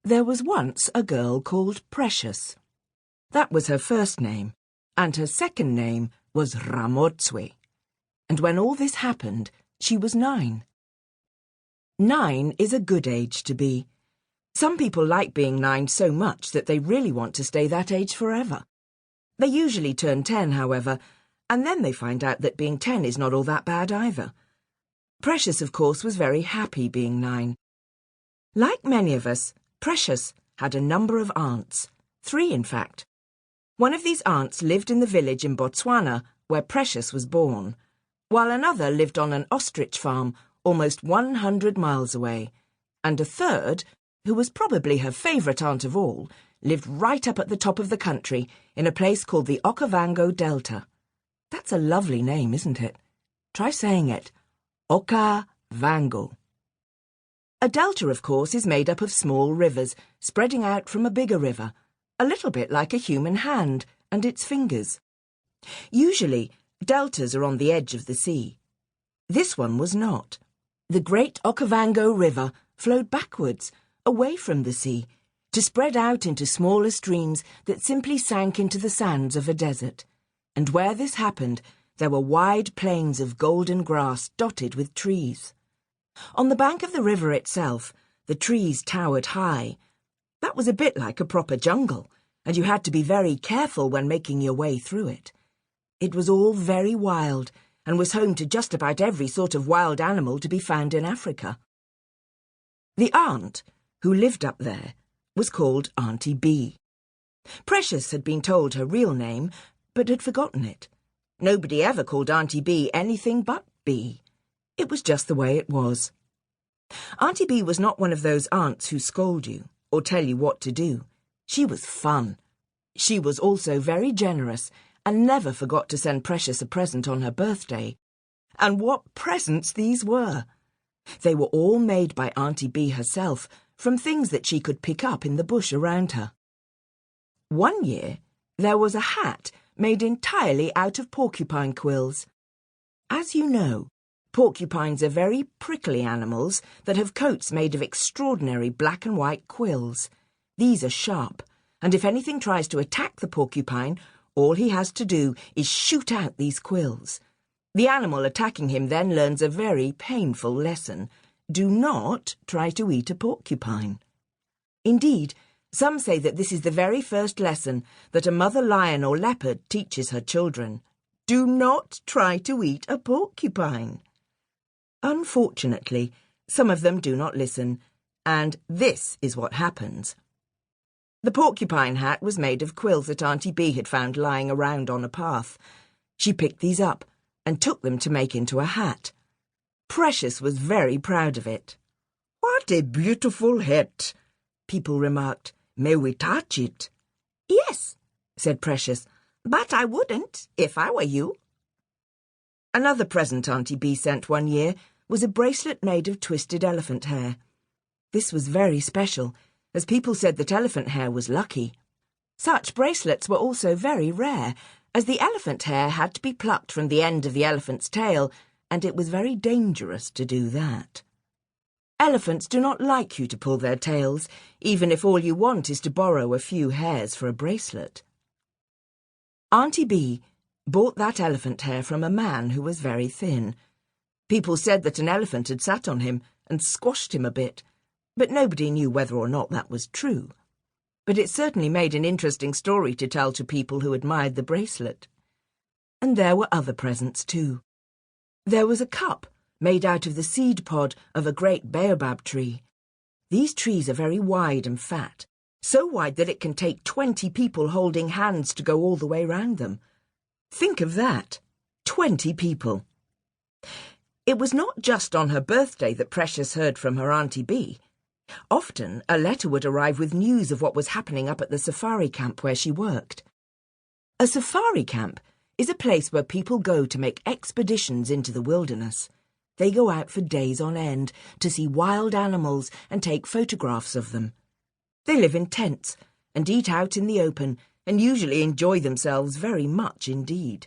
There was once a girl called Precious. That was her first name, and her second name was Ramotswe. And when all this happened, she was 9. 9 is a good age to be. Some people like being 9 so much that they really want to stay that age forever. They usually turn 10, however, and then they find out that being 10 is not all that bad either. Precious, of course, was very happy being 9. Like many of us, Precious had a number of aunts, 3 in fact. One of these aunts lived in the village in Botswana where Precious was born, while another lived on an ostrich farm almost 100 miles away, and a third, who was probably her favourite aunt of all, lived right up at the top of the country in a place called the Okavango Delta. That's a lovely name, isn't it? Try saying it. Okavango. A delta, of course, is made up of small rivers spreading out from a bigger river, a little bit like a human hand and its fingers. Usually, deltas are on the edge of the sea. This one was not. The great Okavango River flowed backwards, away from the sea, to spread out into smaller streams that simply sank into the sands of a desert. And where this happened, there were wide plains of golden grass dotted with trees. On the bank of the river itself, the trees towered high. That was a bit like a proper jungle, and you had to be very careful when making your way through it. It was all very wild, and was home to just about every sort of wild animal to be found in Africa. The aunt, who lived up there, was called Aunty Bee. Precious had been told her real name, but had forgotten it. Nobody ever called Aunty Bee anything but Bee. It was just the way it was. Aunty Bee was not one of those aunts who scold you or tell you what to do. She was fun. She was also very generous and never forgot to send Precious a present on her birthday. And what presents these were! They were all made by Aunty Bee herself from things that she could pick up in the bush around her. One year, there was a hat made entirely out of porcupine quills. As you know, porcupines are very prickly animals that have coats made of extraordinary black and white quills. These are sharp, and if anything tries to attack the porcupine, all he has to do is shoot out these quills. The animal attacking him then learns a very painful lesson. Do not try to eat a porcupine. Indeed, some say that this is the very first lesson that a mother lion or leopard teaches her children. Do not try to eat a porcupine. Unfortunately, some of them do not listen, and this is what happens. The porcupine hat was made of quills that Aunty Bee had found lying around on a path. She picked these up and took them to make into a hat. Precious was very proud of it. "What a beautiful hat," people remarked. "May we touch it?" "Yes," said Precious, "but I wouldn't if I were you." Another present Aunty Bee sent one year was a bracelet made of twisted elephant hair. This was very special, as people said that elephant hair was lucky. Such bracelets were also very rare, as the elephant hair had to be plucked from the end of the elephant's tail, and it was very dangerous to do that. Elephants do not like you to pull their tails, even if all you want is to borrow a few hairs for a bracelet. Aunty Bee bought that elephant hair from a man who was very thin. People said that an elephant had sat on him and squashed him a bit, but nobody knew whether or not that was true. But it certainly made an interesting story to tell to people who admired the bracelet. And there were other presents too. There was a cup made out of the seed pod of a great baobab tree. These trees are very wide and fat, so wide that it can take 20 people holding hands to go all the way round them. Think of that, 20 people. It was not just on her birthday that Precious heard from her Aunty Bee. Often a letter would arrive with news of what was happening up at the safari camp where she worked. A safari camp is a place where people go to make expeditions into the wilderness. They go out for days on end to see wild animals and take photographs of them. They live in tents and eat out in the open and usually enjoy themselves very much indeed.